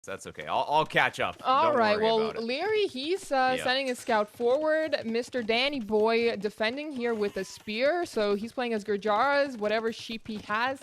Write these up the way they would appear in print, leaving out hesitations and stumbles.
That's okay. I'll catch up. All Don't right. worry Well, about it. Liereyy, he's sending his scout forward. Mr. Danny Boy defending here with a spear. So he's playing as Gurjaras. Whatever sheep he has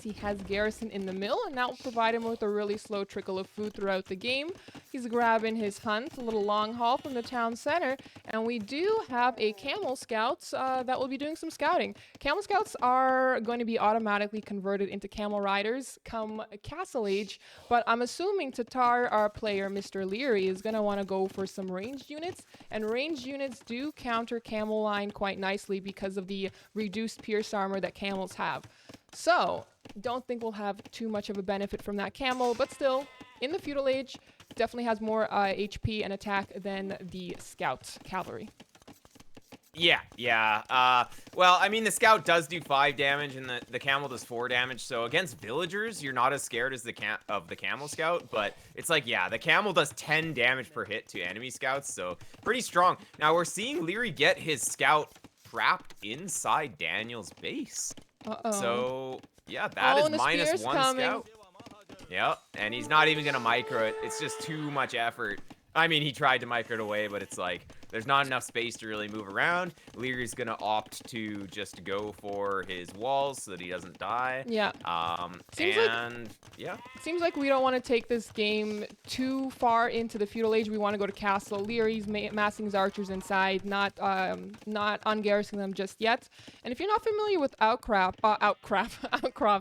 Garrison in the mill, and that will provide him with a really slow trickle of food throughout the game. He's grabbing his hunt, a little long haul from the town center, and we do have a camel scouts that will be doing some scouting. Camel scouts are going to be automatically converted into camel riders come Castle Age, but I'm assuming Tatar, our player, Mr. Liereyy, is going to want to go for some ranged units, and ranged units do counter camel line quite nicely because of the reduced pierce armor that camels have. So, don't think we'll have too much of a benefit from that camel, but still, in the feudal age, definitely has more HP and attack than the scout cavalry. Yeah. Well, I mean, the scout does do 5 damage, and the camel does 4 damage. So against villagers, you're not as scared as the camel scout. But it's like, yeah, the camel does 10 damage per hit to enemy scouts, so pretty strong. Now we're seeing Liereyy get his scout trapped inside Daniel's base. So yeah, that is minus 1 scout. Yep, and he's not even gonna micro it. It's just too much effort. I mean, he tried to micro it away, but it's like, there's not enough space to really move around. Lierey's gonna opt to just go for his walls so that he doesn't die. Yeah. Seems like we don't want to take this game too far into the feudal age. We want to go to castle. Lierey's massing his archers inside, not ungarrisoning them just yet. And if you're not familiar with Outcrop,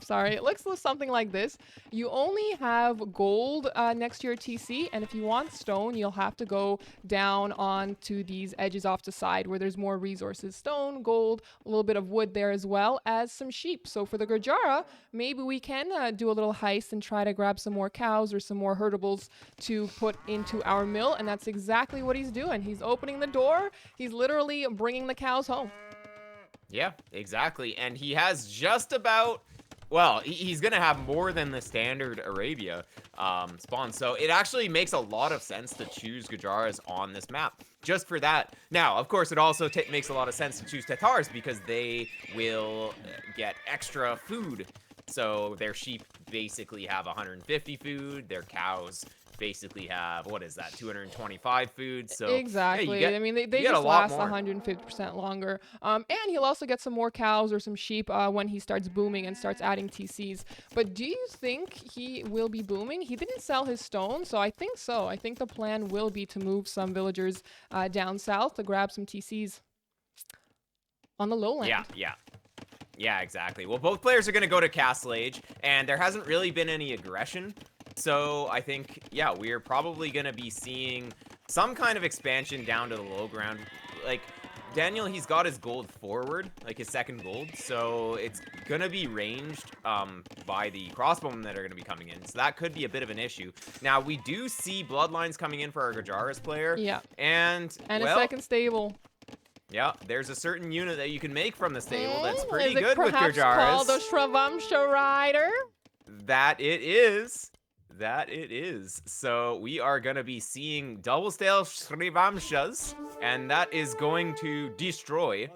sorry, it looks something like this. You only have gold next to your TC, and if you want stone, you'll have to go down onto these edges off the side where there's more resources. Stone, gold, a little bit of wood there as well as some sheep. So for the Gurjara, maybe we can do a little heist and try to grab some more cows or some more herdables to put into our mill, and that's exactly what he's doing. He's opening the door. He's literally bringing the cows home. Yeah, exactly. And he has just about... Well, he's going to have more than the standard Arabia spawn. So it actually makes a lot of sense to choose Gujaras on this map. Just for that. Now, of course, it also makes a lot of sense to choose Tatars because they will get extra food. So their sheep basically have 150 food. Their cows basically have, what is that, 225 food. So exactly. Yeah, I mean, they just last 150% longer. And he'll also get some more cows or some sheep when he starts booming and starts adding TCs. But do you think he will be booming? He didn't sell his stone, so I think so. I think the plan will be to move some villagers down south to grab some TCs on the lowland. Yeah, exactly. Well, both players are going to go to Castle Age, and there hasn't really been any aggression. So I think, yeah, we're probably going to be seeing some kind of expansion down to the low ground. Like, Daniel, he's got his gold forward, like his second gold, so it's going to be ranged by the crossbowmen that are going to be coming in. So that could be a bit of an issue. Now, we do see bloodlines coming in for our Gujaras player. Yeah. And a second stable. Yeah, there's a certain unit that you can make from the stable that's pretty good with Gujaras. Is it perhaps called the Shravamsha Rider? That it is. So we are going to be seeing double stale Shrivamshas, and that is going to destroy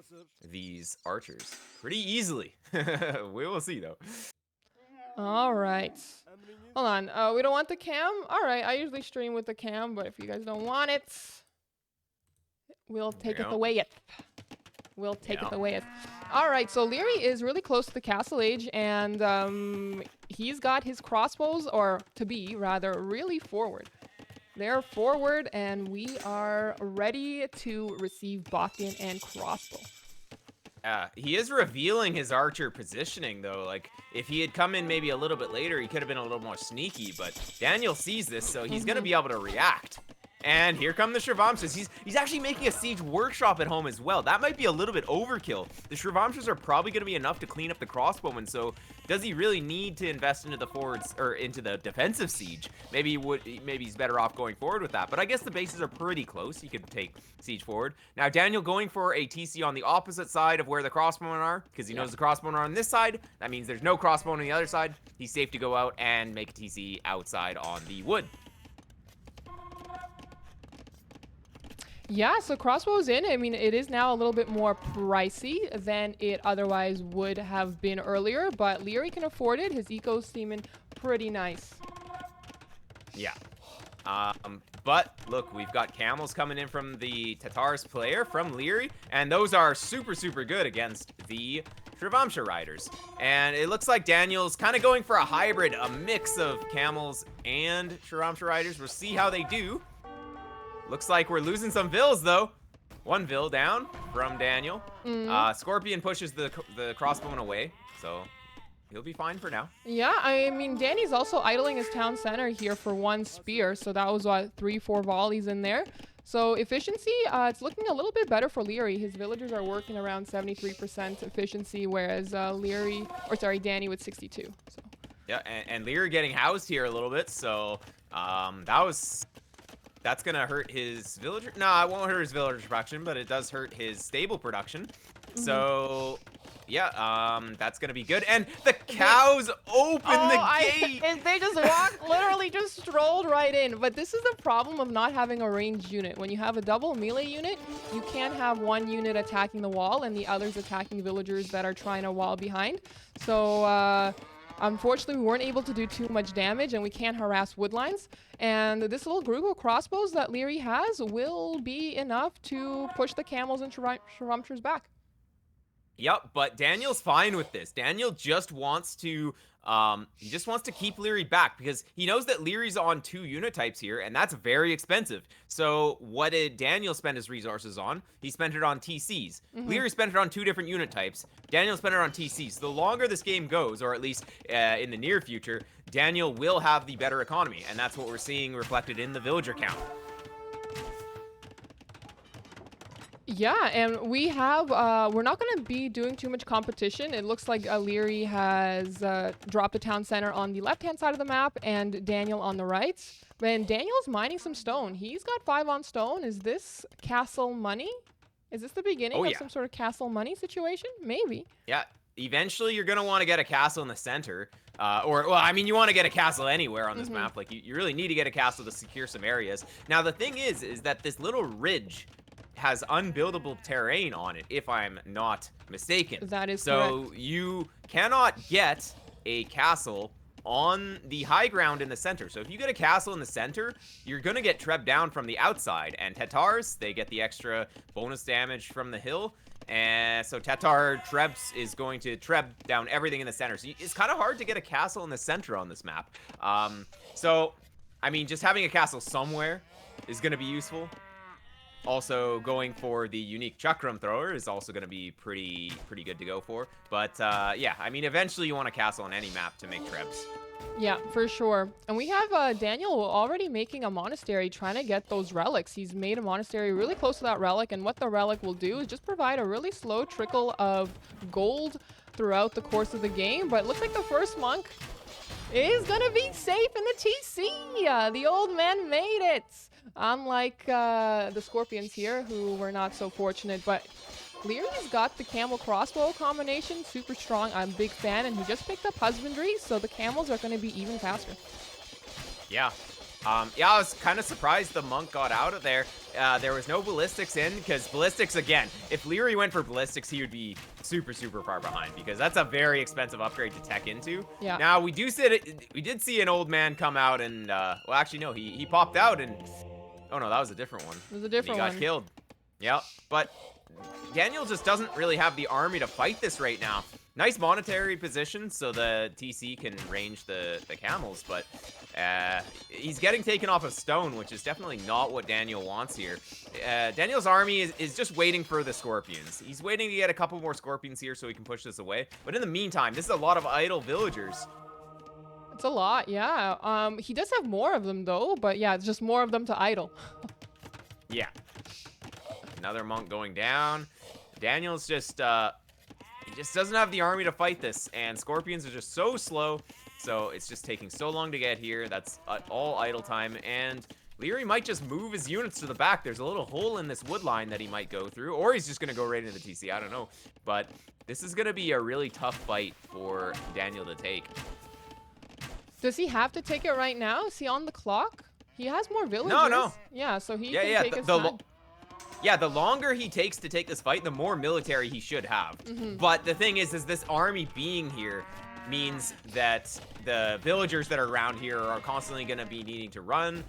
these archers pretty easily. We will see, though. All right. Hold on. We don't want the cam? All right, I usually stream with the cam, but if you guys don't want it, we'll take it away. We'll take it away. All right, so Liereyy is really close to the Castle Age, and he's got his crossbows, or to be, rather, really forward. They're forward, and we are ready to receive Bakken and crossbow. He is revealing his archer positioning, though. Like, if he had come in maybe a little bit later, he could have been a little more sneaky, but Daniel sees this, so he's going to be able to react. And here come the Shravamshas. He's actually making a siege workshop at home as well. That might be a little bit overkill. The Shravamshas are probably going to be enough to clean up the crossbowmen, so does he really need to invest into the forwards or into the defensive siege? Maybe he's better off going forward with that. But I guess the bases are pretty close. He could take siege forward. Now Daniel going for a TC on the opposite side of where the crossbowmen are, because he knows the crossbowmen are on this side. That means there's no crossbowmen on the other side. He's safe to go out and make a TC outside on the wood. Yeah, so crossbows in. I mean, it is now a little bit more pricey than it otherwise would have been earlier, but Liereyy can afford it. His eco's seeming pretty nice. Yeah. But look, we've got camels coming in from the Tatars player from Liereyy, and those are super, super good against the Survivavlist riders. And it looks like Daniel's kind of going for a hybrid, a mix of camels and Survivavlist riders. We'll see how they do. Looks like we're losing some vills, though. One vill down from Daniel. Scorpion pushes the crossbowman away, so he'll be fine for now. Yeah, I mean, Danny's also idling his town center here for one spear, so that was, what, 3-4 volleys in there. So efficiency, it's looking a little bit better for Liereyy. His villagers are working around 73% efficiency, whereas Danny with 62. So. Yeah, and Liereyy getting housed here a little bit, so that's gonna hurt his villager. No, it won't hurt his villager production, but it does hurt his stable production. So yeah, that's gonna be good. And the cows open the gate. And they just literally just strolled right in. But this is the problem of not having a ranged unit. When you have a double melee unit, you can't have one unit attacking the wall and the others attacking villagers that are trying to wall behind. So unfortunately, we weren't able to do too much damage, and we can't harass woodlines. And this little group of crossbows that Liereyy has will be enough to push the camels and Survivavlists back. Yep, but Daniel's fine with this. Daniel just wants to keep Liereyy back because he knows that Lierey's on 2 unit types here, and that's very expensive. So what did Daniel spend his resources on? He spent it on TCs. Liereyy spent it on 2 different unit types. Daniel spent it on TCs. The longer this game goes, or at least in the near future, Daniel will have the better economy, and that's what we're seeing reflected in the villager count. Yeah, and we have, we're not going to be doing too much competition. It looks like Liereyy has dropped the town center on the left-hand side of the map and Daniel on the right. And Daniel's mining some stone. He's got 5 on stone. Is this castle money? Is this the beginning of some sort of castle money situation? Maybe. Yeah, eventually you're going to want to get a castle in the center. Well, I mean, you want to get a castle anywhere on this map. Like, you really need to get a castle to secure some areas. Now, the thing is that this little ridge has unbuildable terrain on it, if I'm not mistaken. That is correct. So you cannot get a castle on the high ground in the center. So if you get a castle in the center, you're gonna get trebbed down from the outside. And Tatars, they get the extra bonus damage from the hill. And so Tatar Trebs is going to treb down everything in the center. So it's kind of hard to get a castle in the center on this map. So, I mean, just having a castle somewhere is gonna be useful. Also, going for the unique Chakram Thrower is also going to be pretty good to go for. But, yeah, I mean, eventually you want a castle on any map to make trebs. Yeah, for sure. And we have Daniel already making a monastery, trying to get those relics. He's made a monastery really close to that relic, and what the relic will do is just provide a really slow trickle of gold throughout the course of the game. But it looks like the first monk is going to be safe in the TC. The old man made it. Unlike the Scorpions here, who were not so fortunate, but Lierey's got the camel crossbow combination, super strong. I'm a big fan, and he just picked up husbandry, so the camels are going to be even faster. Yeah. Yeah, I was kind of surprised the monk got out of there. There was no ballistics in, because ballistics, again, if Liereyy went for ballistics, he would be super far behind, because that's a very expensive upgrade to tech into. Yeah. Now, we did see an old man come out and, well, actually, no, he popped out and... Oh, no, that was a different one. It was a different one. He got killed. Yep, but Daniel just doesn't really have the army to fight this right now. Nice monetary position so the TC can range the camels, but he's getting taken off of stone, which is definitely not what Daniel wants here. Daniel's army is just waiting for the scorpions. He's waiting to get a couple more scorpions here so he can push this away. But in the meantime, this is a lot of idle villagers. It's a lot, yeah. He does have more of them, though, but yeah, it's just more of them to idle. Yeah. Another monk going down. Daniel's just, he just doesn't have the army to fight this, and scorpions are just so slow, so it's just taking so long to get here. That's all idle time, and Liereyy might just move his units to the back. There's a little hole in this wood line that he might go through, or he's just going to go right into the TC. I don't know, but this is going to be a really tough fight for Daniel to take. Does he have to take it right now? Is he on the clock? He has more villagers. No. Yeah, so he can take his time. Yeah, the longer he takes to take this fight, the more military he should have. But the thing is this army being here means that the villagers that are around here are constantly going to be needing to run.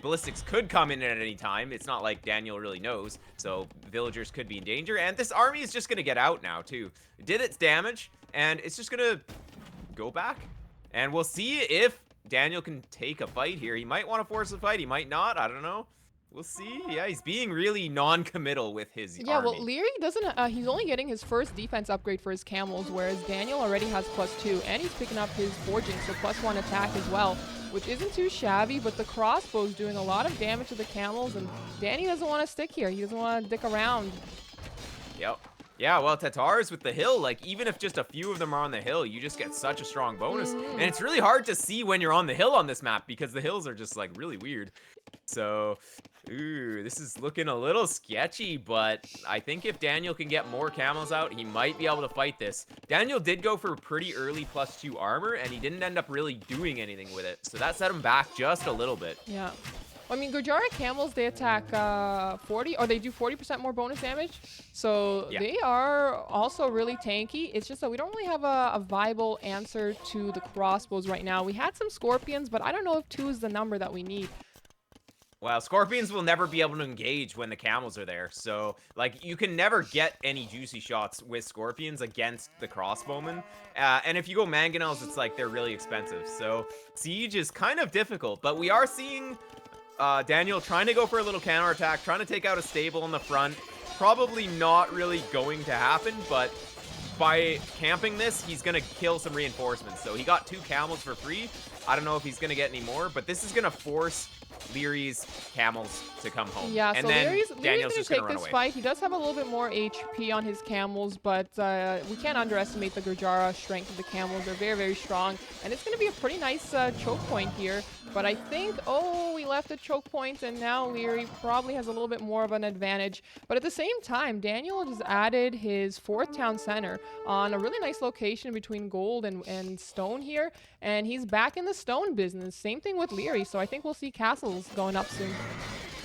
Ballistics could come in at any time. It's not like Daniel really knows, so villagers could be in danger. And this army is just going to get out now, too. It did its damage, and it's just going to go back. And we'll see if Daniel can take a fight here. He might want to force a fight. He might not. I don't know. We'll see. Yeah, he's being really non-committal with his army. Well, Liereyy doesn't, he's only getting his first defense upgrade for his camels, whereas Daniel already has +2, and he's picking up his forging, so +1 attack as well, which isn't too shabby, but the crossbow's doing a lot of damage to the camels, and Danny doesn't want to stick here. He doesn't want to dick around. Yep. Yeah, well, Tatars with the hill, like, even if just a few of them are on the hill, you just get such a strong bonus. And it's really hard to see when you're on the hill on this map because the hills are just, like, really weird. So, ooh, this is looking a little sketchy, but I think if Daniel can get more camels out, he might be able to fight this. Daniel did go for pretty early +2 armor, and he didn't end up really doing anything with it. So that set him back just a little bit. Yeah. I mean, Gurjara camels, they attack 40, or they do 40% more bonus damage. So they are also really tanky. It's just that we don't really have a viable answer to the crossbows right now. We had some scorpions, but I don't know if 2 is the number that we need. Well, scorpions will never be able to engage when the camels are there. So, like, you can never get any juicy shots with scorpions against the crossbowmen. And if you go mangonels, it's like they're really expensive. So, siege is kind of difficult. But we are seeing Daniel trying to go for a little counterattack, trying to take out a stable in the front. Probably not really going to happen, but by camping this, he's going to kill some reinforcements. So he got 2 camels for free. I don't know if he's going to get any more, but this is going to can't Liereyy's camels to come home. Yeah, and so then Liereyy's Daniel's going to take this fight. He does have a little bit more HP on his camels, but we can't underestimate the Gurjara strength of the camels. They're very, very strong, and it's going to be a pretty nice choke point here. But I think, we left a choke point, and now Liereyy probably has a little bit more of an advantage. But at the same time, Daniel just added his 4th town center on a really nice location between gold and stone here, and he's back in the stone business. Same thing with Liereyy, so I think we'll see castles going up soon.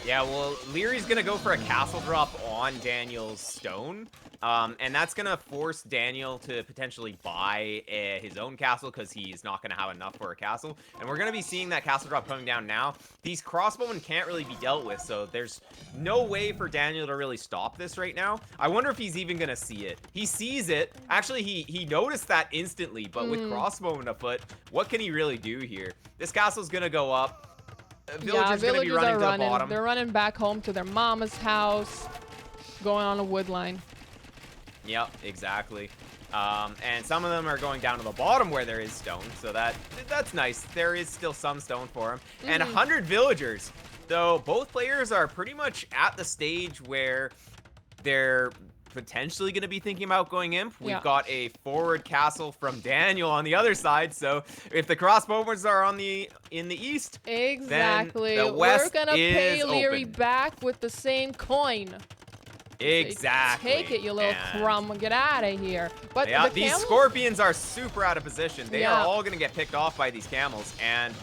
Yeah, well, Liereyy's going to go for a castle drop on Daniel's stone. And that's going to force Daniel to potentially buy his own castle because he's not going to have enough for a castle. And we're going to be seeing that castle drop coming down now. These crossbowmen can't really be dealt with, so there's no way for Daniel to really stop this right now. I wonder if he's even going to see it. He sees it. Actually, he noticed that instantly, but with crossbowmen afoot, what can he really do here? This castle's going to go up. Villagers going to be running to the bottom. They're running back home to their mama's house, going on a wood line. Yep, exactly. And some of them are going down to the bottom where there is stone, so that's nice. There is still some stone for them. And 100 villagers. Though both players are pretty much at the stage where they're potentially going to be thinking about going imp. We've got a forward castle from Daniel on the other side, so if the crossbowmen are in the east, exactly, then the west we're gonna pay Liereyy open. back with the same coin. Exactly. Take it, you little crumb, and get out of here. But yeah, the these scorpions are super out of position. They are all going to get picked off by these camels, and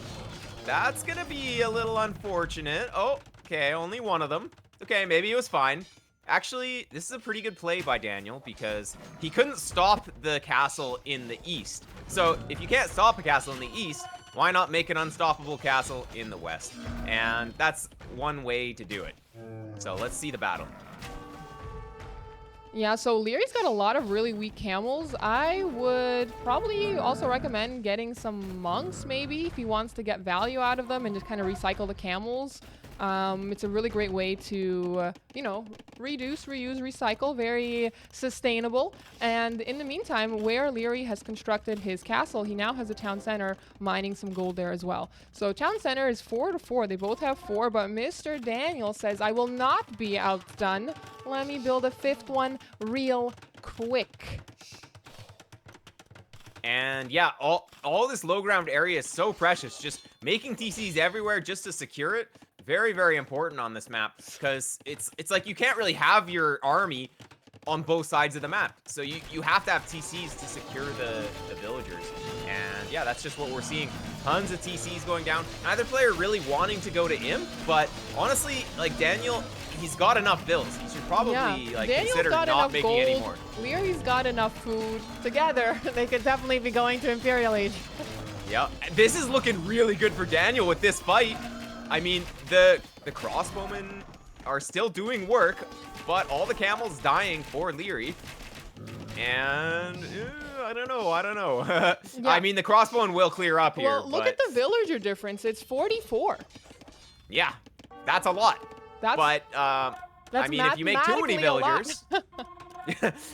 that's going to be a little unfortunate. Oh, okay, only one of them. Okay, maybe it was fine. Actually, this is a pretty good play by Daniel because he couldn't stop the castle in the east. So if you can't stop a castle in the east, why not make an unstoppable castle in the west? And that's one way to do it. So let's see the battle. Yeah, so Liereyy's got a lot of really weak camels. I would probably also recommend getting some monks, maybe, if he wants to get value out of them and just kind of recycle the camels. It's a really great way to, reduce, reuse, recycle, very sustainable. And in the meantime, where Liereyy has constructed his castle, he now has a town center mining some gold there as well. So town center is 4-4. They both have 4, but Mr. Daniel says, I will not be outdone. Let me build a 5th one real quick. And yeah, all this low ground area is so precious. Just making TCs everywhere just to secure it. Very, very important on this map because it's like you can't really have your army on both sides of the map. So you have to have TCs to secure the villagers. And yeah, that's just what we're seeing. Tons of TCs going down. Neither player really wanting to go to Imp, but honestly, like Daniel, he's got enough builds. He should probably like Daniel's consider got not enough making gold. any more. Lierey's got enough food. Together, they could definitely be going to Imperial Age. Yeah, this is looking really good for Daniel with this fight. I mean, the crossbowmen are still doing work, but all the camels dying for Liereyy. And I don't know. Yeah. I mean, the crossbowman will clear up here. Well, look at the villager difference. It's 44. Yeah, that's a lot. That's I mean, if you make too many villagers,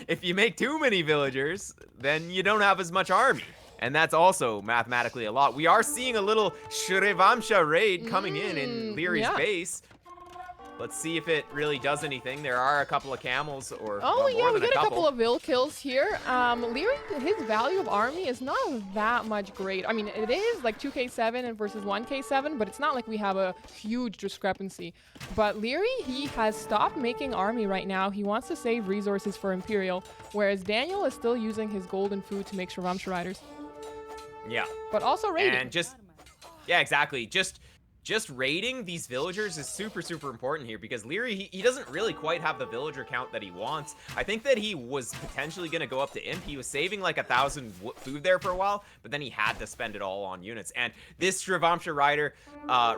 if you make too many villagers, then you don't have as much army. And that's also mathematically a lot. We are seeing a little Shrivamsha raid coming in Lierey's base. Let's see if it really does anything. There are a couple of camels, or oh, well, yeah, more we than get a couple couple of Vil kills here. Liereyy, his value of army is not that much great. I mean, it is like 2k7 versus 1k7, but it's not like we have a huge discrepancy. But Liereyy, he has stopped making army right now. He wants to save resources for Imperial, whereas Daniel is still using his golden food to make Shravamsha riders. Yeah. But also raiding. And yeah, exactly. Just raiding these villagers is super, super important here because Liereyy, he doesn't really quite have the villager count that he wants. I think that he was potentially going to go up to Imp. He was saving like 1,000 food there for a while, but then he had to spend it all on units. And this Shravamsha Rider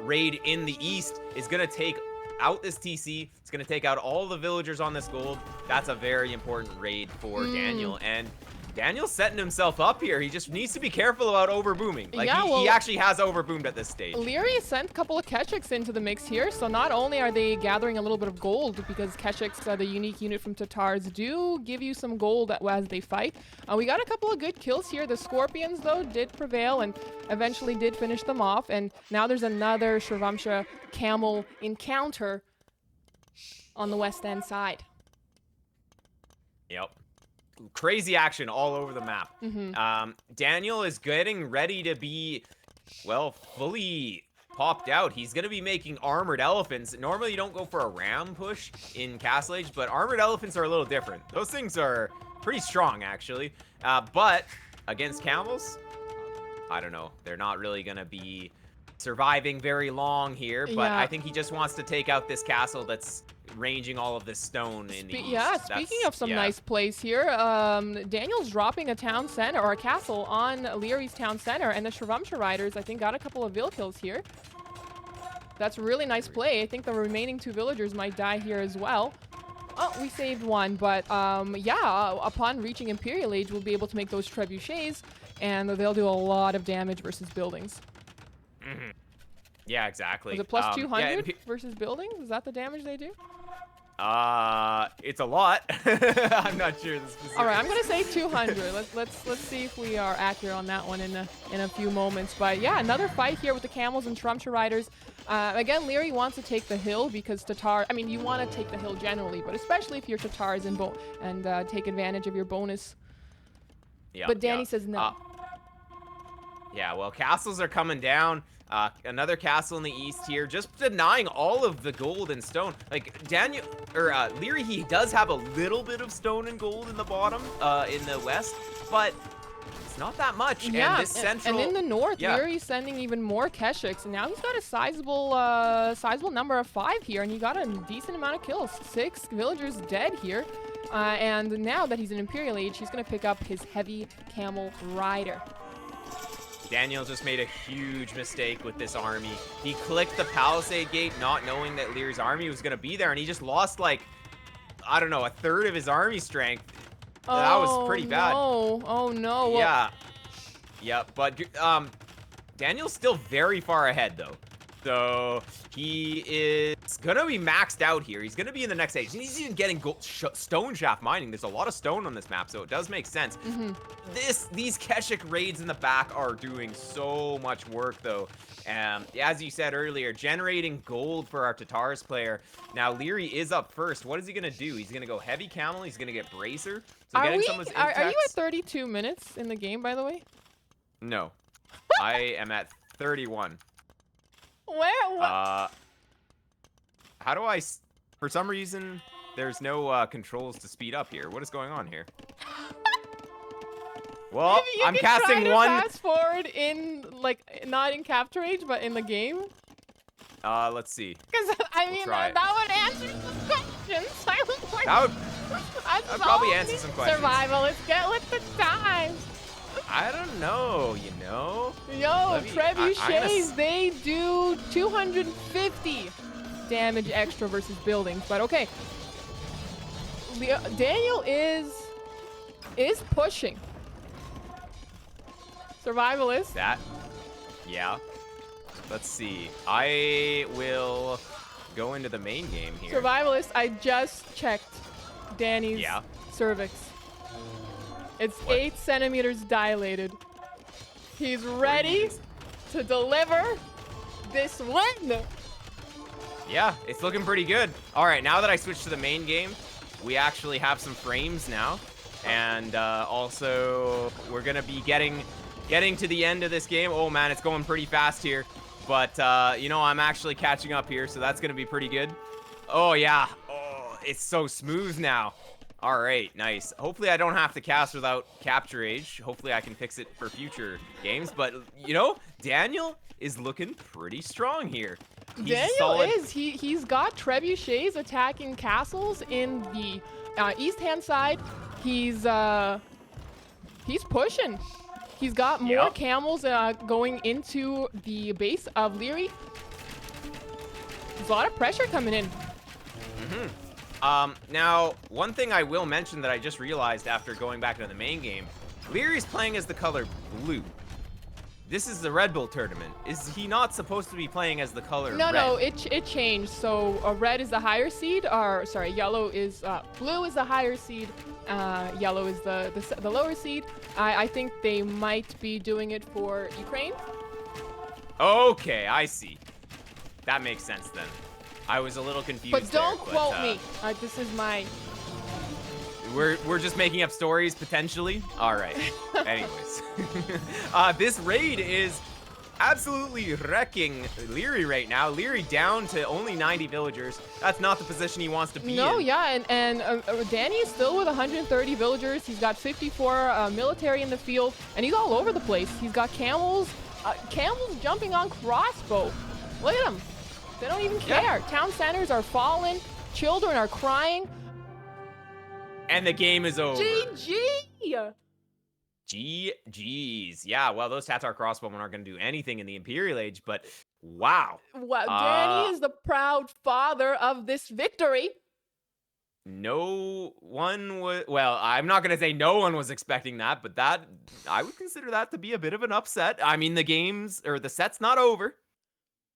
raid in the east is going to take out this TC. It's going to take out all the villagers on this gold. That's a very important raid for Daniel. And Daniel's setting himself up here. He just needs to be careful about overbooming. Like, yeah, he actually has overboomed at this stage. Liereyy sent a couple of Keshiks into the mix here, so not only are they gathering a little bit of gold, because Keshiks, the unique unit from Tatars, do give you some gold as they fight. We got a couple of good kills here. The Scorpions, though, did prevail and eventually did finish them off, and now there's another Shravamsha camel encounter on the west end side. Yep. Crazy action all over the map. Daniel is getting ready to be, well, fully popped out. He's going to be making armored elephants. Normally you don't go for a ram push in Castle Age, but armored elephants are a little different. Those things are pretty strong, actually. But against camels, I don't know. They're not really going to be surviving very long here, but I think he just wants to take out this castle that's ranging all of this stone in the east. Yeah, speaking of some nice plays here, Daniel's dropping a town center, or a castle, on Lierey's town center, and the Shravamsha Riders, I think, got a couple of Vil kills here. That's a really nice play. I think the remaining two villagers might die here as well. Oh, we saved one, but yeah, upon reaching Imperial Age, we'll be able to make those trebuchets, and they'll do a lot of damage versus buildings. Yeah, exactly. Is it plus 200 versus buildings? Is that the damage they do? It's a lot. I'm not sure the specifics. All right, I'm gonna say 200. Let's see if we are accurate on that one in a few moments. But yeah, another fight here with the camels and Shravamsha Riders. Again, Liereyy wants to take the hill because Tatar. I mean, you want to take the hill generally, but especially if you're Tatars and take advantage of your bonus. Yeah. But Danny says no. Yeah, well, castles are coming down. Another castle in the east here, just denying all of the gold and stone. Like Liereyy, he does have a little bit of stone and gold in the bottom, in the west, but it's not that much. Yeah, and this central, and in the north, Lierey's sending even more Keshiks, and now he's got a sizable number of 5 here, and he got a decent amount of kills. 6 villagers dead here, and now that he's in Imperial Age, he's gonna pick up his heavy camel rider. Daniel just made a huge mistake with this army. He clicked the palisade gate not knowing that Lierey's army was going to be there, and he just lost, like, I don't know, a third of his army strength. That was pretty bad. Oh, no. Yeah. Yeah, but Daniel's still very far ahead, though. So he is going to be maxed out here. He's going to be in the next age. He's even getting stone shaft mining. There's a lot of stone on this map, so it does make sense. These Keshik raids in the back are doing so much work, though. As you said earlier, generating gold for our Tatars player. Now, Liereyy is up first. What is he going to do? He's going to go heavy camel. He's going to get bracer. So are you at 32 minutes in the game, by the way? No. I am at 31. Where? What? How do I... For some reason, there's no controls to speed up here. What is going on here? Well, Maybe you I'm can casting try to one. fast forward in, like, not in Capture Age, but in the game. Let's see. Because, I mean, try it. that would answer some questions. I was like, That would that's probably all answer me. some questions. Survival, let's get with the times. I don't know, you know? Yo, I'm gonna trebuchets, they do 250 damage extra versus buildings, but okay. Daniel is pushing. Survivalist. That, yeah. Let's see. I will go into the main game here. Survivalist, I just checked Danny's cervix. It's 8 centimeters dilated. He's ready to deliver this win. Yeah, it's looking pretty good. All right, now that I switched to the main game, we actually have some frames now. And also, we're going to be getting to the end of this game. Oh, man, it's going pretty fast here. But, you know, I'm actually catching up here, so that's going to be pretty good. Oh, yeah. Oh, it's so smooth now. All right, nice. Hopefully I don't have to cast without Capture Age. Hopefully I can fix it for future games. But, you know, Daniel is looking pretty strong here. He's got trebuchets attacking castles in the east-hand side. He's pushing. He's got more camels going into the base of Liereyy. There's a lot of pressure coming in. Now, one thing I will mention that I just realized after going back to the main game, Lierey's playing as the color blue. This is the Red Bull tournament. Is he not supposed to be playing as the color red? No, it changed. So red is the higher seed, or sorry, yellow is, blue is the higher seed, yellow is the lower seed. I think they might be doing it for Ukraine. Okay, I see. That makes sense then. I was a little confused. But don't quote me. This is my. We're just making up stories potentially. All right. Anyways, this raid is absolutely wrecking Liereyy right now. Liereyy down to only 90 villagers. That's not the position he wants to be in. No, yeah, and Danny is still with 130 villagers. He's got 54 military in the field, and he's all over the place. He's got camels jumping on crossbow. Look at him. They don't even care. Yeah. Town centers are falling. Children are crying. And the game is over. GG! GG's. Yeah, well, those Tatar crossbowmen aren't going to do anything in the Imperial Age, but wow. Wow, Danny is the proud father of this victory. No one was, well, I'm not going to say no one was expecting that, but that, I would consider that to be a bit of an upset. I mean, the set's not over.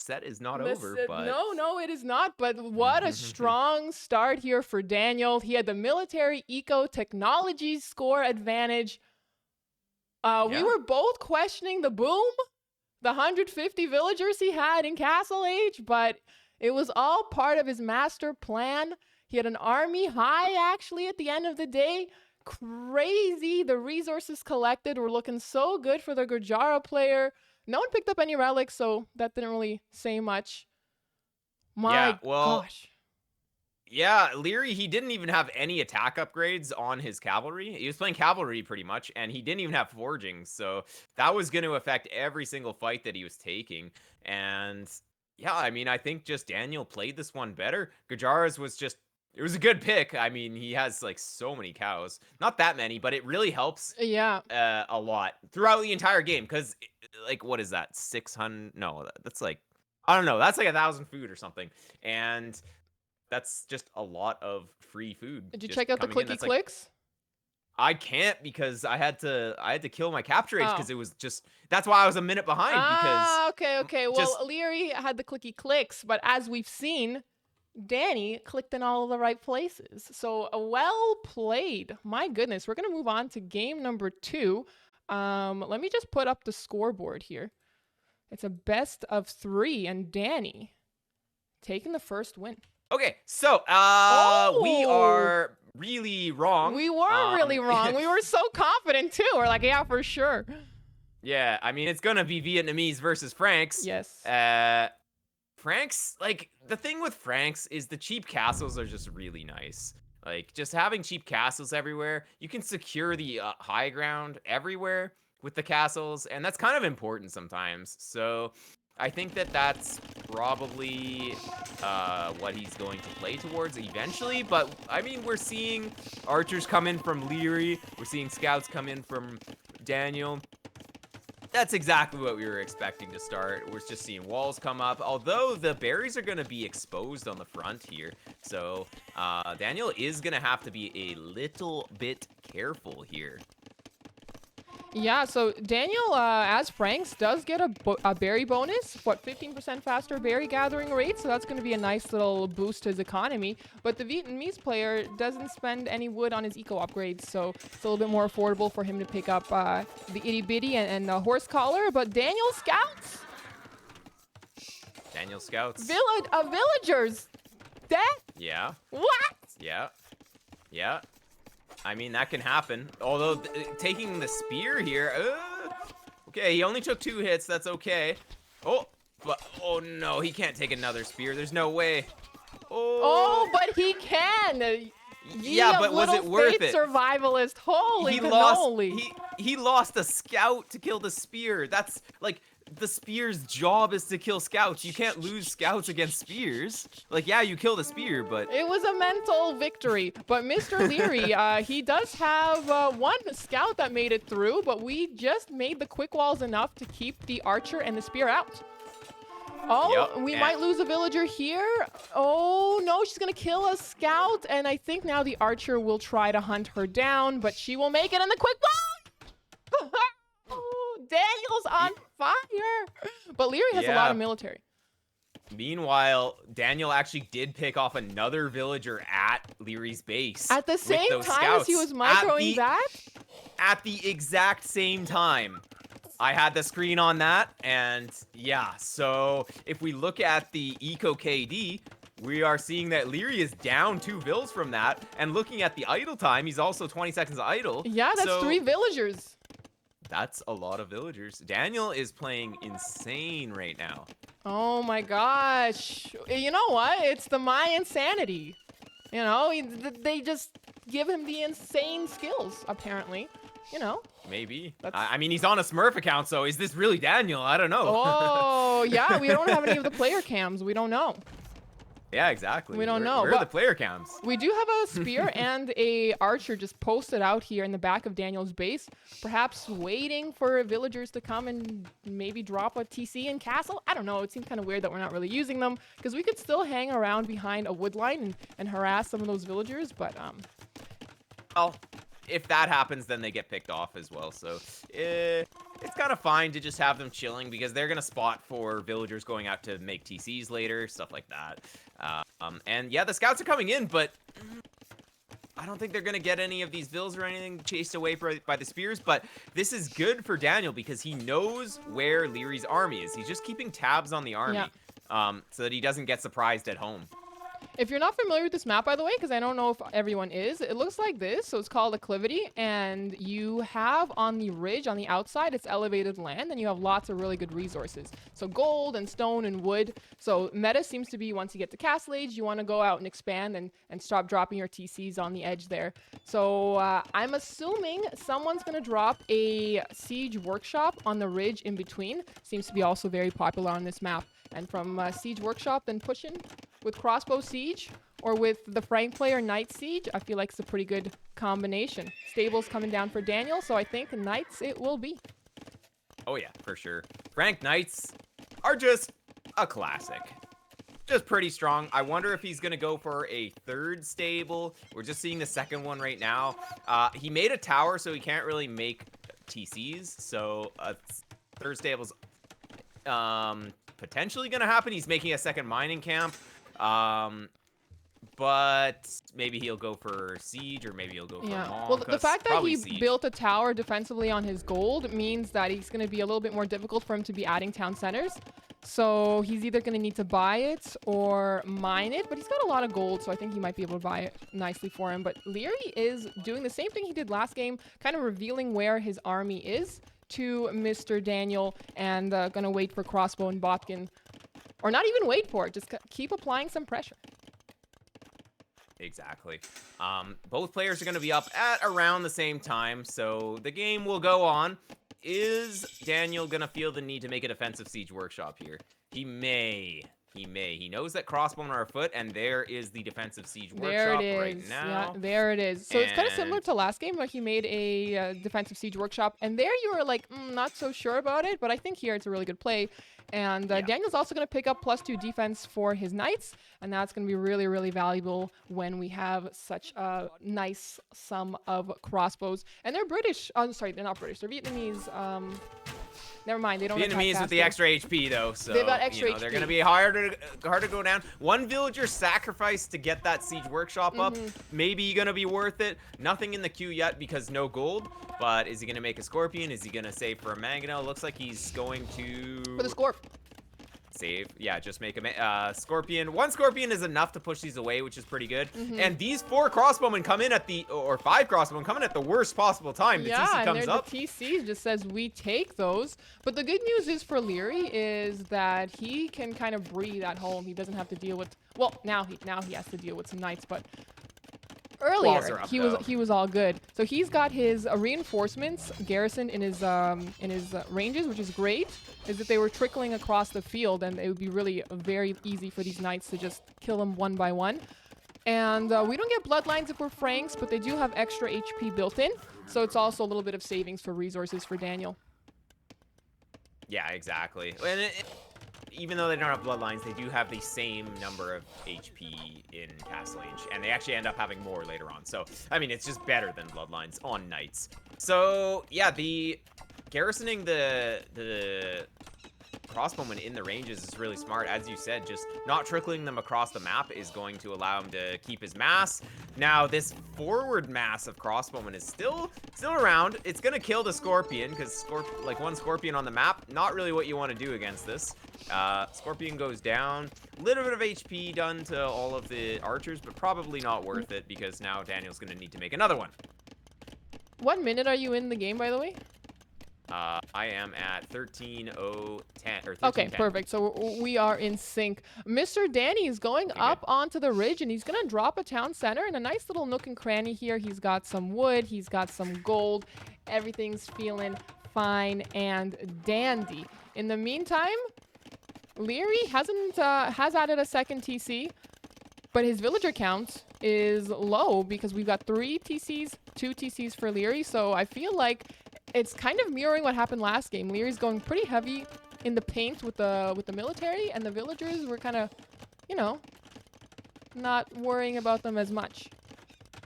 Set is not over, but no, it is not. But what a strong start here for Daniel. He had the military eco technology score advantage. We were both questioning the boom, the 150 villagers he had in Castle Age, but it was all part of his master plan. He had an army high actually at the end of the day. Crazy. The resources collected were looking so good for the Gurjara player. No one picked up any relics, so that didn't really say much. My gosh. Yeah, Liereyy, he didn't even have any attack upgrades on his cavalry. He was playing cavalry pretty much, and he didn't even have forging, so that was going to affect every single fight that he was taking. And yeah, I mean, I think just Daniel played this one better. Gurjara's was just, it was a good pick. I mean, he has like so many cows. Not that many, but it really helps a lot throughout the entire game. Because, like, what is that? 600? No, that's like, I don't know. That's like 1,000 food or something. And that's just a lot of free food. Did you check out the clicky clicks? I can't because I had to kill my Capture Age because it was just, that's why I was a minute behind. Okay. Well, Liereyy had the clicky clicks, but as we've seen, Danny clicked in all of the right places. So well played. My goodness. We're going to move on to game number 2. Let me just put up the scoreboard here. It's a best of 3 and Danny taking the first win. Okay, so we are really wrong. We were really wrong. We were so confident too. We're like, yeah, for sure. Yeah, I mean, it's going to be Vietnamese versus Franks. Yes. Franks, like, the thing with Franks is the cheap castles are just really nice. Like, just having cheap castles everywhere, you can secure the high ground everywhere with the castles, and that's kind of important sometimes. So I think that that's probably what he's going to play towards eventually. But, I mean, we're seeing archers come in from Liereyy. We're seeing scouts come in from Daniel. That's exactly what we were expecting to start. We're just seeing walls come up, although the berries are going to be exposed on the front here. So Daniel is going to have to be a little bit careful here. Yeah, so Daniel, as Franks, does get a berry bonus. What, 15% faster berry gathering rate? So that's going to be a nice little boost to his economy. But the Vietnamese player doesn't spend any wood on his eco upgrades, so it's a little bit more affordable for him to pick up the itty bitty and the horse collar. But Daniel scouts. Daniel scouts. Villagers. Death. Yeah. What? Yeah. Yeah. I mean, that can happen. Although, taking the spear here... okay, he only took 2 hits. That's okay. Oh no, he can't take another spear. There's no way. Oh, but he can. Yeah, but was it worth it? Survivalist. Holy he cannoli. lost. He lost a scout to kill the spear. That's like... The spear's job is to kill scouts. You can't lose scouts against spears. Like, yeah, you kill the spear, but... It was a mental victory. But Mr. Liereyy, he does have 1 scout that made it through, but we just made the quick walls enough to keep the archer and the spear out. Oh, yep, we might lose a villager here. Oh, no, she's going to kill a scout. And I think now the archer will try to hunt her down, but she will make it in the quick wall. Daniel's on fire. But Liereyy has a lot of military. Meanwhile, Daniel actually did pick off another villager at Lierey's base. At the same time as he was microing that? At the exact same time. I had the screen on that, and yeah, so if we look at the Eco KD, we are seeing that Liereyy is down 2 vills from that, and looking at the idle time, he's also 20 seconds idle. Yeah, that's 3 villagers. That's a lot of villagers. Daniel is playing insane right now. Oh my gosh. You know what? It's the Mayan insanity. You know, they just give him the insane skills, apparently. You know. Maybe. I mean, he's on a Smurf account, so is this really Daniel? I don't know. Oh, yeah, we don't have any of the player cams. We don't know. Yeah, exactly. We don't know. Where are the player cams? We do have a spear and a archer just posted out here in the back of Daniel's base, perhaps waiting for villagers to come and maybe drop a TC and castle. I don't know. It seems kind of weird that we're not really using them because we could still hang around behind a wood line and harass some of those villagers, but well, if that happens, then they get picked off as well. So it's kind of fine to just have them chilling because they're gonna spot for villagers going out to make TCs later, stuff like that. And yeah, the scouts are coming in, but I don't think they're gonna get any of these vills or anything chased away by the spears. But this is good for Daniel because he knows where Lierey's army is. He's just keeping tabs on the army, so that he doesn't get surprised at home. If you're not familiar with this map, by the way, because I don't know if everyone is, it looks like this. So it's called Acclivity, and you have on the ridge, on the outside, it's elevated land, and you have lots of really good resources. So gold and stone and wood. So meta seems to be once you get to Castle Age, you want to go out and expand and stop dropping your TCs on the edge there. So I'm assuming someone's going to drop a siege workshop on the ridge in between. Seems to be also very popular on this map. And from siege workshop, then pushing with crossbow siege or with the Frank player knight siege, I feel like it's a pretty good combination. Stables coming down for Daniel, so I think knights it will be. Oh yeah, for sure. Frank knights are just a classic. Just pretty strong. I wonder if he's gonna go for a 3rd stable. We're just seeing the 2nd one right now. He made a tower, so he can't really make TCs. So 3rd stable's potentially gonna happen. He's making a 2nd mining camp. But maybe he'll go for siege, or maybe he'll go for Well, the fact that he built a tower defensively on his gold means that he's going to be a little bit more difficult for him to be adding town centers. So he's either going to need to buy it or mine it, but he's got a lot of gold, so I think he might be able to buy it nicely for him. But Liereyy is doing the same thing he did last game, kind of revealing where his army is to Mr. Daniel, and going to wait for crossbow and botkin. Or not even wait for it, just keep applying some pressure. Exactly. Both players are going to be up at around the same time, so the game will go on. Is Daniel going to feel the need to make a defensive siege workshop here? He may. He may. He knows that crossbowmen are afoot, and there is the defensive siege workshop right now. Yeah, there it is. So it's kind of similar to last game where he made a defensive siege workshop, and there you were like, not so sure about it, but I think here it's a really good play. And Daniel's also going to pick up +2 defense for his knights, and that's going to be really, really valuable when we have such a nice sum of crossbows. And they're British. Oh, sorry, they're not British. They're Vietnamese. Never mind, they don't attack Vietnamese with the extra HP though, so they've got extra HP. They're gonna be hard to go down. One villager sacrificed to get that siege workshop up. Maybe gonna be worth it. Nothing in the queue yet because no gold. But is he gonna make a scorpion? Is he gonna save for a mangonel? Looks like he's going to for the scorp. Save. Yeah, just make a scorpion. One scorpion is enough to push these away, which is pretty good. And these 4 crossbowmen come in at the, or 5 crossbowmen come in at the worst possible time. The TC comes up. The TC just says we take those. But the good news is for Liereyy is that he can kind of breathe at home. He doesn't have to deal with, well, now he has to deal with some knights, but earlier he was all good. So he's got his reinforcements garrisoned in his ranges, which is great. Is that they were trickling across the field, and it would be really very easy for these knights to just kill them one by one. And we don't get bloodlines if we're Franks, but they do have extra HP built in, so it's also a little bit of savings for resources for Daniel. Yeah, exactly. And even though they don't have bloodlines, they do have the same number of HP in Castle Age, and they actually end up having more later on. So, I mean, it's just better than bloodlines on knights. So, yeah, the garrisoning the crossbowmen in the ranges is really smart. As you said, just not trickling them across the map is going to allow him to keep his mass. Now, this forward mass of crossbowmen is still around. It's gonna kill the scorpion, because like one scorpion on the map, not really what you want to do against this. Scorpion goes down. Little bit of HP done to all of the archers, but probably not worth it, because now Daniel's gonna need to make another one. What minute are you in the game, by the way? I am at 13:010 or 13:10. Okay, perfect. So we are in sync. Mr. Danny is going up onto the ridge, and he's going to drop a town center in a nice little nook and cranny here. He's got some wood. He's got some gold. Everything's feeling fine and dandy. In the meantime, Liereyy has added a second TC, but his villager count is low because we've got 3 TCs, 2 TCs for Liereyy. So I feel like it's kind of mirroring what happened last game. Leary's going pretty heavy in the paint with the military, and the villagers were kind of, you know, not worrying about them as much.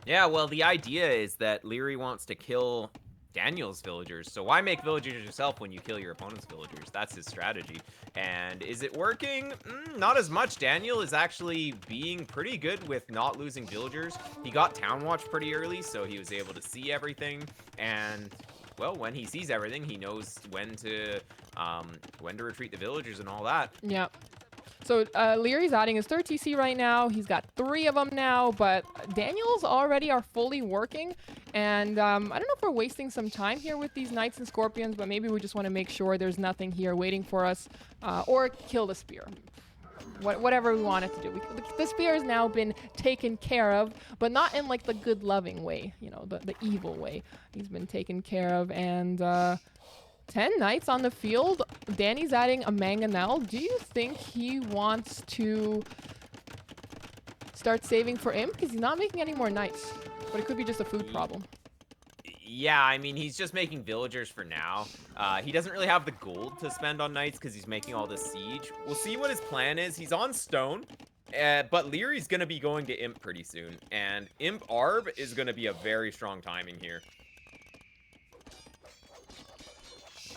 Yeah, well, the idea is that Liereyy wants to kill Daniel's villagers. So why make villagers yourself when you kill your opponent's villagers? That's his strategy. And is it working? Not as much. Daniel is actually being pretty good with not losing villagers. He got Town Watch pretty early, so he was able to see everything. And well, when he sees everything, he knows when to retreat the villagers and all that. Yeah. So Lierey's adding his 3rd TC right now. He's got 3 of them now, but Daniel's already are fully working. And I don't know if we're wasting some time here with these knights and scorpions, but maybe we just want to make sure there's nothing here waiting for us, or kill the spear. Whatever we want it to do. The spear has now been taken care of, but not in like the good loving way, you know, the evil way. He's been taken care of, and 10 knights on the field. Danny's adding a mangonel. Do you think he wants to start saving for Imp? Because he's not making any more knights, but it could be just a food problem. Yeah, I mean, he's just making villagers for now. He doesn't really have the gold to spend on knights because he's making all this siege. We'll see what his plan is. He's on stone, but Lierey's going to be going to Imp pretty soon. And Imp Arb is going to be a very strong timing here.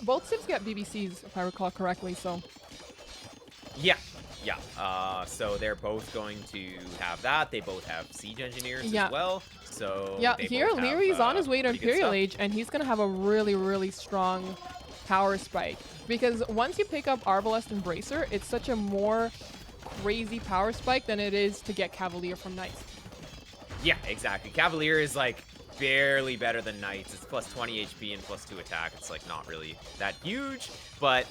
Both Civs get BBCs, if I recall correctly, so... Yeah. So they're both going to have that. They both have siege engineers as well. So yeah, here Lierey's on his way to Imperial Age, and he's going to have a really, really strong power spike. Because once you pick up Arbalest and Bracer, it's such a more crazy power spike than it is to get Cavalier from Knights. Yeah, exactly. Cavalier is like barely better than Knights. It's plus 20 HP and plus 2 attack. It's like not really that huge, but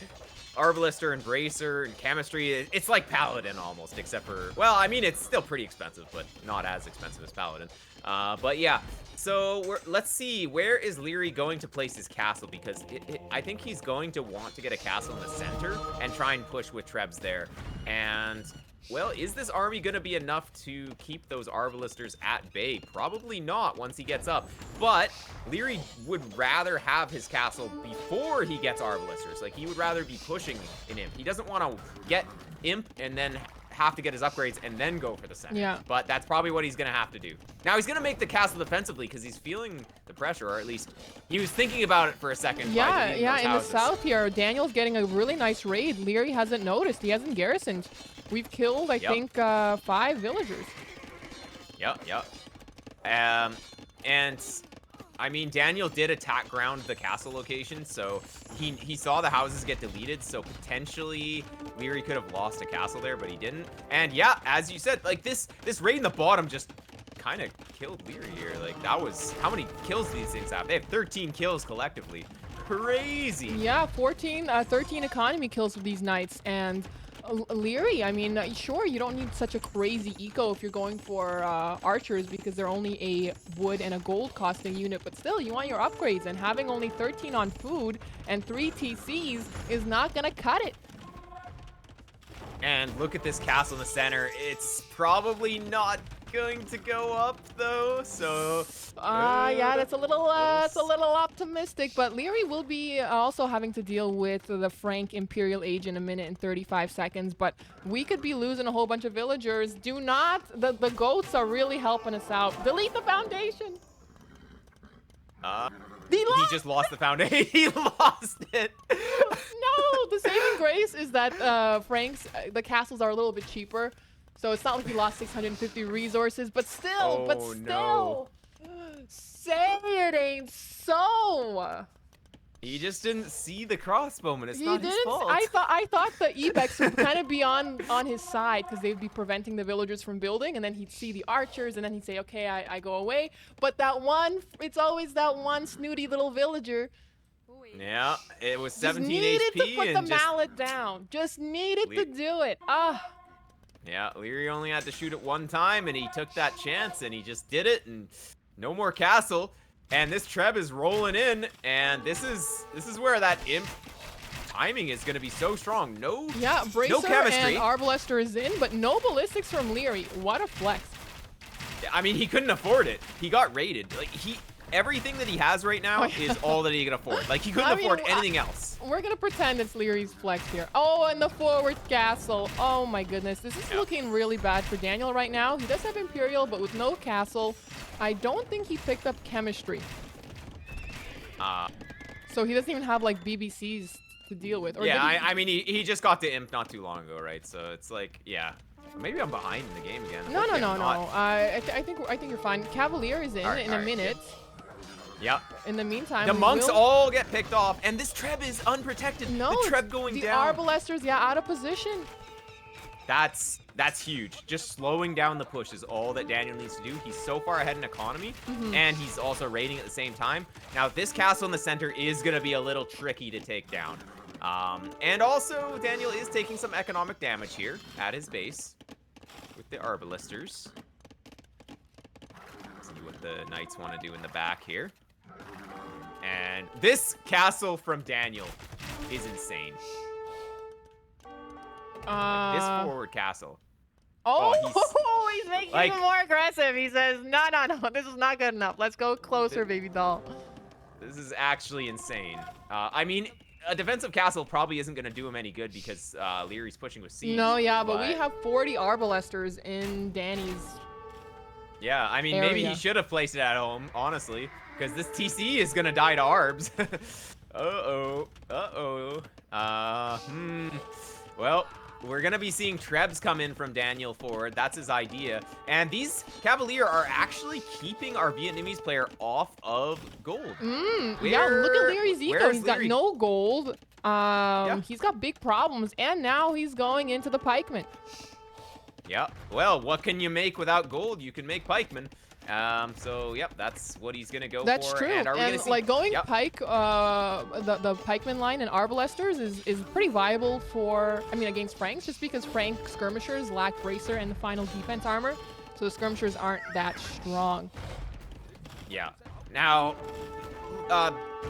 Arbalister and Bracer and Chemistry. It's like Paladin almost, except for, well, I mean, it's still pretty expensive, but not as expensive as Paladin. But yeah, so let's see, where is Liereyy going to place his castle? Because I think he's going to want to get a castle in the center and try and push with Trebs there. And, well, is this army going to be enough to keep those Arbalisters at bay? Probably not once he gets up. But Liereyy would rather have his castle before he gets Arbalisters. Like, he would rather be pushing an Imp. He doesn't want to get Imp and then have to get his upgrades and then go for the center. Yeah. But that's probably what he's going to have to do. Now, he's going to make the castle defensively because he's feeling the pressure, or at least he was thinking about it for a second. Yeah, in the south here, Daniel's getting a really nice raid. Liereyy hasn't noticed. He hasn't garrisoned. We've killed, I think, 5 villagers. Yep. And I mean, Daniel did attack ground the castle location, so he saw the houses get deleted, so potentially Liereyy could have lost a castle there, but he didn't. And yeah, as you said, like this raid in the bottom just kind of killed Liereyy here. Like, that was, how many kills do these things have? They have 13 kills collectively. Crazy. Yeah, 13 economy kills with these knights, and Liereyy, I mean, sure, you don't need such a crazy eco if you're going for archers because they're only a wood and a gold costing unit, but still, you want your upgrades, and having only 13 on food and 3 TCs is not gonna cut it. And look at this castle in the center. It's probably not going to go up though, so yeah, that's a little optimistic, but Liereyy will be also having to deal with the Frank Imperial Age in a minute and 35 seconds, but we could be losing a whole bunch of villagers. Do not, the goats are really helping us out. Delete the foundation. He just lost the foundation. He lost it. No, the saving grace is that Frank's, the castles are a little bit cheaper. So it's not like he lost 650 resources, but still, No. Say it ain't so. He just didn't see the crossbowman. It's not his fault. I thought the Ebex would kind of be on his side because they'd be preventing the villagers from building, and then he'd see the archers, and then he'd say, okay, I go away. But that one, it's always that one snooty little villager. Yeah, it was 17 HP. Just needed to put the and mallet down. Just needed to do it. Yeah, Liereyy only had to shoot it one time, and he took that chance, and he just did it, and no more castle. And this Treb is rolling in, and this is where that Imp timing is going to be so strong. Bracer no chemistry. And Arbalister is in, but no ballistics from Liereyy. What a flex. I mean, he couldn't afford it. He got raided. Like, everything that he has right now is all that he can afford. Like, he couldn't afford anything else. We're going to pretend it's Lierey's flex here. Oh, and the forward castle. Oh, my goodness. This is looking really bad for Daniel right now. He does have Imperial, but with no castle. I don't think he picked up chemistry. So he doesn't even have, like, BBCs to deal with. Or I mean, he just got to Imp not too long ago, right? So it's like, yeah. Maybe I'm behind in the game again. No. I think you're fine. Cavalier is in a minute. Yep. In the meantime, the monks all get picked off, and this Treb is unprotected. No, the Treb going down. The Arbalesters, out of position. That's huge. Just slowing down the push is all that Daniel needs to do. He's so far ahead in economy, and he's also raiding at the same time. Now, this castle in the center is going to be a little tricky to take down. And also, Daniel is taking some economic damage here at his base with the Arbalesters. Let's see what the Knights want to do in the back here. And this castle from Daniel is insane. This forward castle. He's making it more aggressive. He says, no, this is not good enough. Let's go closer, baby doll. This is actually insane. I mean, a defensive castle probably isn't going to do him any good because Lierey's pushing with siege. No, but we have 40 Arbalesters in Danny's Yeah, I mean, area. Maybe he should have placed it at home, honestly, because this TC is going to die to Arbs. Well, we're going to be seeing Trebs come in from Daniel forward. That's his idea. And these Cavalier are actually keeping our Vietnamese player off of gold. Yeah, look at Lierey's eco. He's got no gold. He's got big problems. And now he's going into the pikemen. Yeah. Well, what can you make without gold? You can make pikemen. So yep, that's what he's gonna go That's for. true. And are we And gonna see? like going Yep. pike, the pikeman line and arbalesters is pretty viable for, I mean, against Franks, just because Frank skirmishers lack bracer and the final defense armor, so the skirmishers aren't that strong. Yeah. Now,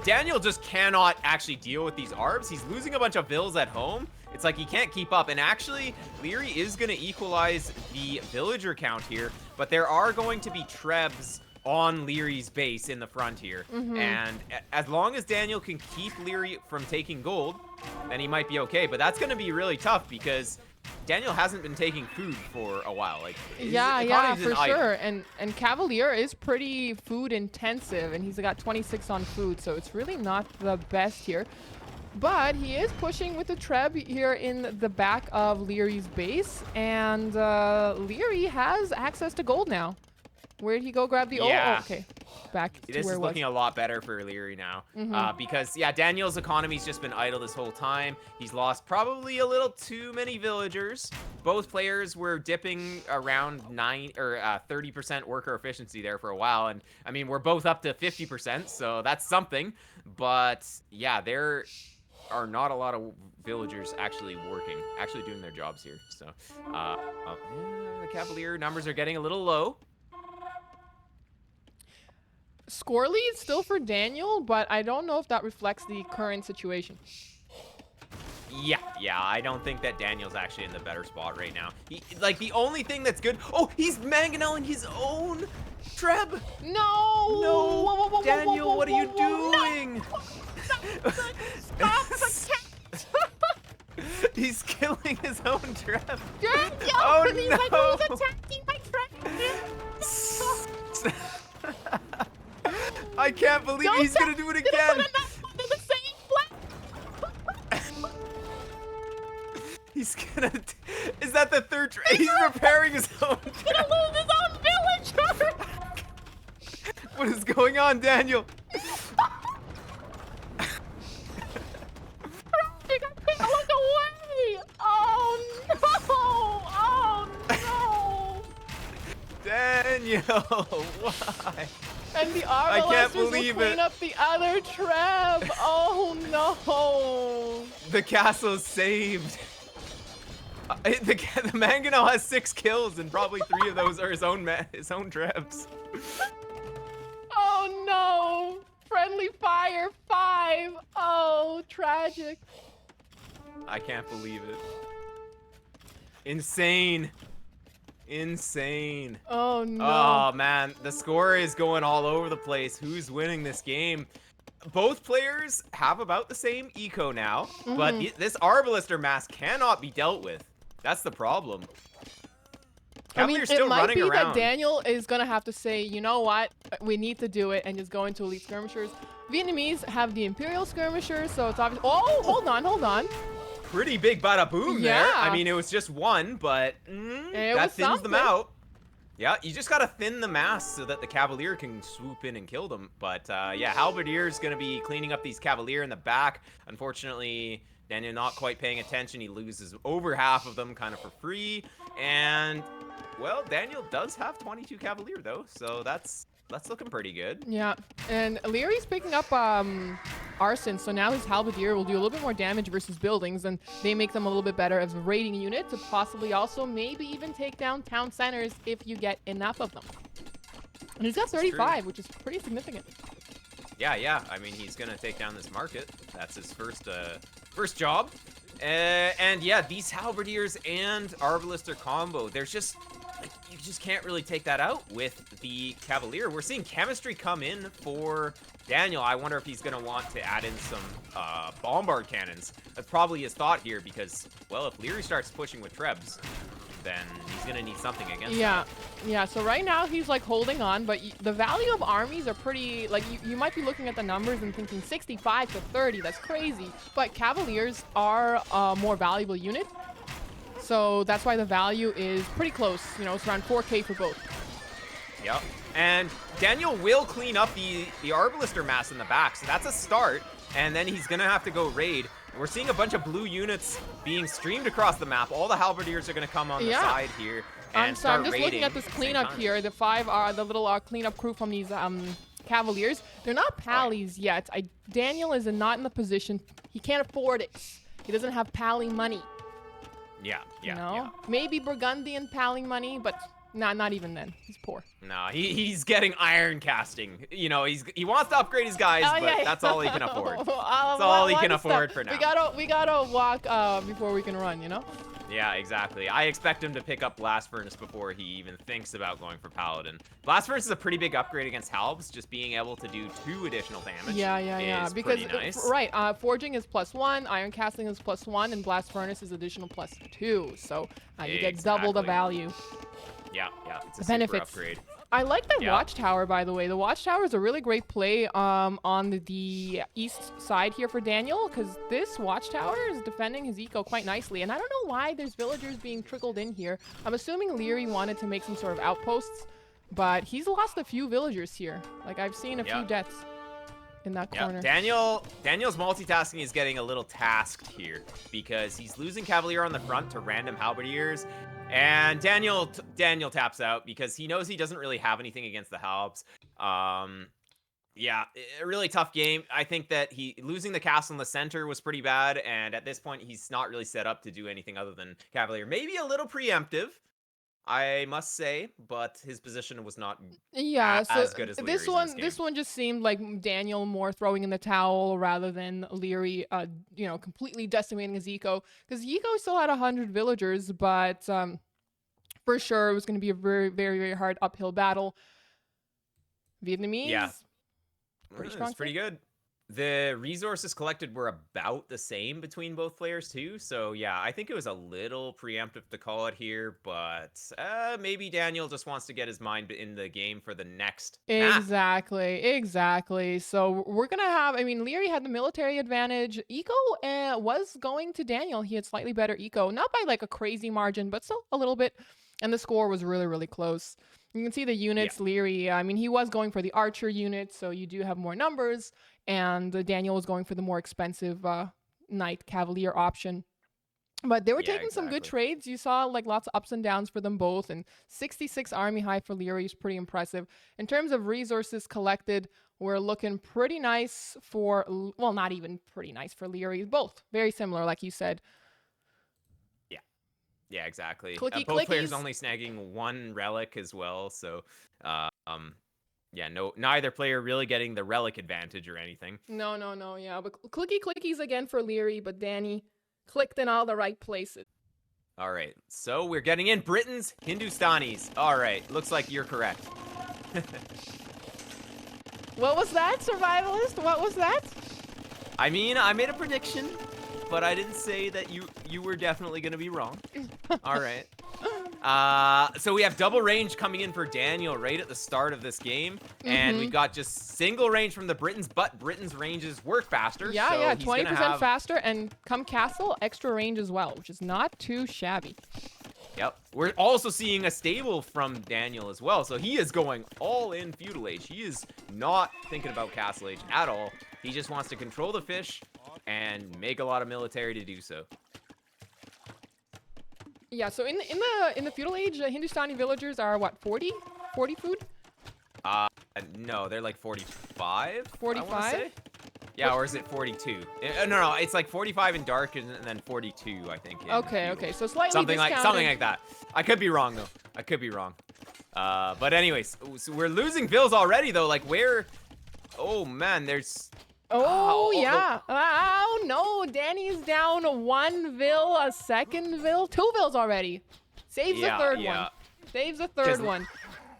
Daniel just cannot actually deal with these arbs. He's losing a bunch of vills at home. It's like he can't keep up. And actually, Liereyy is going to equalize the villager count here, but there are going to be trebs on Lierey's base in the front here. And as long as Daniel can keep Liereyy from taking gold, then he might be okay. But that's going to be really tough because Daniel hasn't been taking food for a while. Like, Yeah, for sure. And Cavalier is pretty food intensive, and he's got 26 on food, so it's really not the best here. But he is pushing with the Treb here in the back of Lierey's base, and Liereyy has access to gold now. Where did he go grab the oh, okay. Back to this where is it was. looking a lot better for Liereyy now. Because, yeah, Daniel's economy's just been idle this whole time. He's lost probably a little too many villagers. Both players were dipping around 30% worker efficiency there for a while. And, I mean, we're both up to 50%, so that's something. But, yeah, there are not a lot of villagers actually working, actually doing their jobs here. So, yeah, the Cavalier numbers are getting a little low. Score lead still for Daniel, but I don't know if that reflects the current situation. Yeah, I don't think that Daniel's actually in the better spot right now. Like, the only thing that's good... Oh, he's mangonelling his own Treb! No! No! Daniel, what are you doing? No. Stop the cat! He's killing his own Treb. Daniel! Oh, He's no! like, oh, he's attacking my Treb! I can't believe he's gonna do it again! He's gonna... Is that the third Treb? He's repairing his own Treb. He's gonna lose his own villager! What is going on, Daniel? Look away! Oh no! Oh no! Daniel, why? And the I can't arbalesters will believe clean it. up the other Treb. Oh no! The castle's saved. The Mangonel has 6 kills, and probably 3 of those are his own Trebs. Oh no! Friendly fire 5. Oh, tragic. I can't believe it. Insane. Insane. Oh no. Oh man, the score is going all over the place. Who's winning this game? Both players have about the same eco now, but this Arbalister mass cannot be dealt with. That's the problem. I mean, Cavalier's it still might running be around. that Daniel is going to have to say, you know what, we need to do it, and just go into Elite Skirmishers. Vietnamese have the Imperial Skirmishers, so it's obvious. Oh, hold on. Pretty big bada boom there. Yeah. I mean, it was just one, but that thins them out. Yeah, you just gotta thin the mass so that the Cavalier can swoop in and kill them. But yeah, Halberdier's gonna be cleaning up these Cavalier in the back. Unfortunately, Daniel not quite paying attention. He loses over half of them kind of for free. And, well, Daniel does have 22 Cavalier, though, so that's looking pretty good. Yeah, and Lierey's picking up Arson, so now his Halberdier will do a little bit more damage versus buildings, and they make them a little bit better as a raiding unit to possibly also maybe even take down town centers if you get enough of them. And he's got 35, which is pretty significant. Yeah. I mean, he's gonna take down this market. That's his first job. And yeah, these Halberdiers and Arbalister combo, there's just... you just can't really take that out with the Cavalier. We're seeing chemistry come in for Daniel. I wonder if he's going to want to add in some bombard cannons. That's probably his thought here because, well, if Liereyy starts pushing with Trebs, then he's going to need something against them. Yeah, so right now he's like holding on, but the value of armies are pretty, like you might be looking at the numbers and thinking 65 to 30, that's crazy. But Cavaliers are a more valuable unit. So that's why the value is pretty close. You know, it's around 4K for both. Yep. And Daniel will clean up the Arbalister mass in the back. So that's a start. And then he's going to have to go raid. We're seeing a bunch of blue units being streamed across the map. All the Halberdiers are going to come on the side here. and So I'm start just looking raiding at this the same cleanup time. here. The 5 are the little cleanup crew from these Cavaliers. They're not pallies yet. Daniel is not in the position. He can't afford it. He doesn't have pally money. Yeah, You know? yeah. Maybe Burgundian pally money, but not even then. He's poor. No, he's getting iron casting. You know, he wants to upgrade his guys, but that's all he can afford. That's all he can afford for now. We gotta walk before we can run, you know? Yeah, exactly. I expect him to pick up Blast Furnace before he even thinks about going for Paladin. Blast Furnace is a pretty big upgrade against Halbs, just being able to do 2 additional damage. Yeah. Is because pretty nice. Forging is +1, Iron Casting is +1, and Blast Furnace is additional +2. So you get double the value. Yeah, it's a The super benefits. upgrade. I like the Watchtower, by the way. The Watchtower is a really great play on the east side here for Daniel, because this Watchtower is defending his eco quite nicely. And I don't know why there's villagers being trickled in here. I'm assuming Liereyy wanted to make some sort of outposts, but he's lost a few villagers here. Like, I've seen a few deaths in that corner. Daniel's multitasking is getting a little tasked here, because he's losing Cavalier on the front to random Halberdiers. And Daniel taps out because he knows he doesn't really have anything against the Halbs. Yeah, a really tough game. I think that losing the castle in the center was pretty bad, and at this point, he's not really set up to do anything other than Cavalier. Maybe a little preemptive, I must say, but his position was not as good as Lierey's this one just seemed like Daniel more throwing in the towel rather than Liereyy, completely decimating his eco, because eco still had 100 villagers, but for sure it was going to be a very, very, very hard uphill battle. Vietnamese, pretty strong. It's pretty good. The resources collected were about the same between both players too, so yeah, I think it was a little preemptive to call it here, but maybe Daniel just wants to get his mind in the game for the next map. Exactly. So we're gonna have, Liereyy had the military advantage. Eco was going to Daniel. He had slightly better eco, not by like a crazy margin, but still a little bit, and the score was really, really close. You can see the units. Liereyy, he was going for the archer unit, so you do have more numbers. And Daniel was going for the more expensive Knight Cavalier option. But they were taking some good trades. You saw like lots of ups and downs for them both. And 66 army high for Liereyy is pretty impressive. In terms of resources collected, we're looking pretty nice for, well, not even pretty nice for Liereyy. Both very similar, like you said. Yeah, exactly. Both players only snagging 1 relic as well. So, yeah, neither player really getting the relic advantage or anything. No, yeah. But clickies again for Liereyy, but Danny clicked in all the right places. All right, so we're getting in Britons, Hindustanis. All right, looks like you're correct. What was that, Survivalist? What was that? I mean, I made a prediction, but I didn't say that you were definitely going to be wrong. All right. So we have double range coming in for Daniel right at the start of this game, and we've got just single range from the Britons, but Britons' ranges work faster. Yeah, 20% faster, and come castle, extra range as well, which is not too shabby. Yep. We're also seeing a stable from Daniel as well, so he is going all in feudal age. He is not thinking about castle age at all. He just wants to control the fish and make a lot of military to do so. Yeah, so in the feudal age, Hindustani villagers are what, 40 food? No, they're like 45. 45? Yeah, or is it 42? No, it's like 45 in dark and then 42, I think. Okay, so slightly something discounted. like that. I could be wrong though. I could be wrong. But anyways, so we're losing vills already though. Like where? Oh man, there's. Yeah. Oh no, Danny's down 1 vill, a 2nd vill, 2 vills already. Saves the 3rd one. Saves the 3rd one.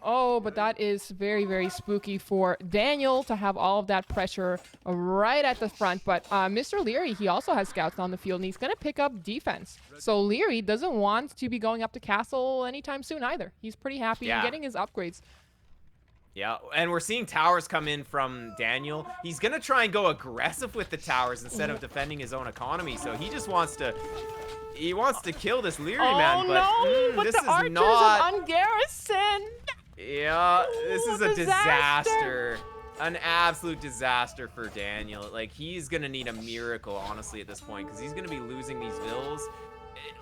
Oh, but that is very, very spooky for Daniel to have all of that pressure right at the front. But Mr. Liereyy, he also has scouts on the field, and he's going to pick up defense. So Liereyy doesn't want to be going up to castle anytime soon either. He's pretty happy getting his upgrades. Yeah, and we're seeing towers come in from Daniel. He's going to try and go aggressive with the towers instead of defending his own economy. So he just wants to... He wants to kill this Liereyy man, but but this the is archers not... are ungarrisoned. Yeah, this is a disaster. An absolute disaster for Daniel. Like, he's going to need a miracle, honestly, at this point, because he's going to be losing these vills.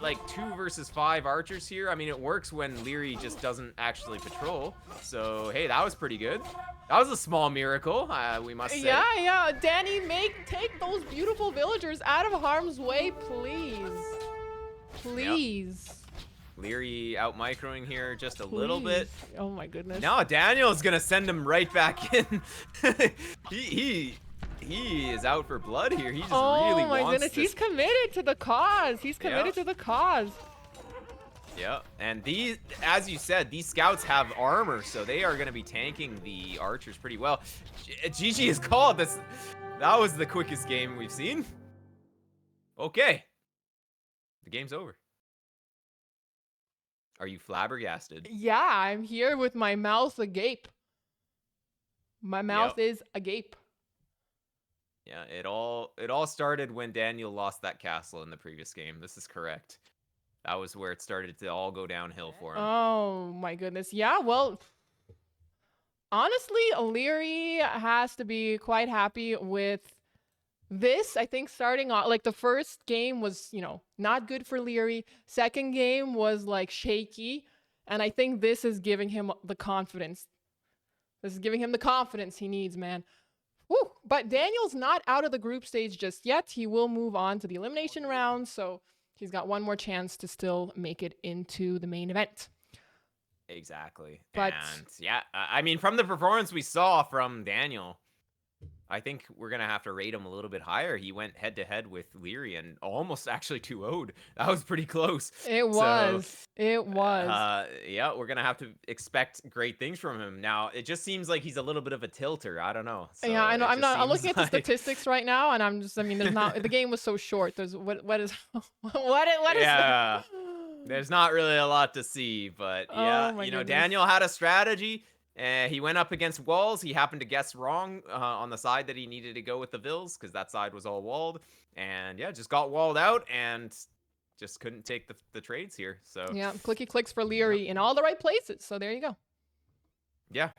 like 2 versus 5 archers here. I mean, it works when Liereyy just doesn't actually patrol. So, hey, that was pretty good. That was a small miracle, we must say. Yeah. Danny, take those beautiful villagers out of harm's way, please. Please. Yep. Liereyy out microing here just a little bit. Oh my goodness. Now Daniel's gonna send him right back in. he is out for blood here. He just really wants Oh my goodness, this. he's committed to the cause. He's committed to the cause. Yeah, and these, as you said, these scouts have armor, so they are gonna be tanking the archers pretty well. GG is called. That was the quickest game we've seen. Okay, the game's over. Are you flabbergasted? Yeah, I'm here with my mouth agape. My mouth is agape. Yeah, it all started when Daniel lost that castle in the previous game. This is correct. That was where it started to all go downhill for him. Oh my goodness. Yeah, well, honestly, Liereyy has to be quite happy with this. I think starting off, like the first game was, not good for Liereyy. Second game was like shaky. And I think this is giving him the confidence. This is giving him the confidence he needs, man. Woo! But Daniel's not out of the group stage just yet. He will move on to the elimination round. So he's got one more chance to still make it into the main event. Exactly. But and yeah, I mean, from the performance we saw from Daniel, I think we're going to have to rate him a little bit higher. He went head-to-head with Liereyy and almost actually 2-0'd. That was pretty close. It was. So, it was. Yeah, we're going to have to expect great things from him. Now, it just seems like he's a little bit of a tilter. I don't know. So yeah, I know. I'm looking at the like... statistics right now, and there's not, the game was so short. There's, what is Yeah. There's not really a lot to see, but yeah, goodness. Daniel had a strategy. He went up against walls. He happened to guess wrong on the side that he needed to go with the vills because that side was all walled. And yeah, just got walled out and just couldn't take the trades here. So yeah, clicky clicks for Liereyy in all the right places. So there you go. Yeah,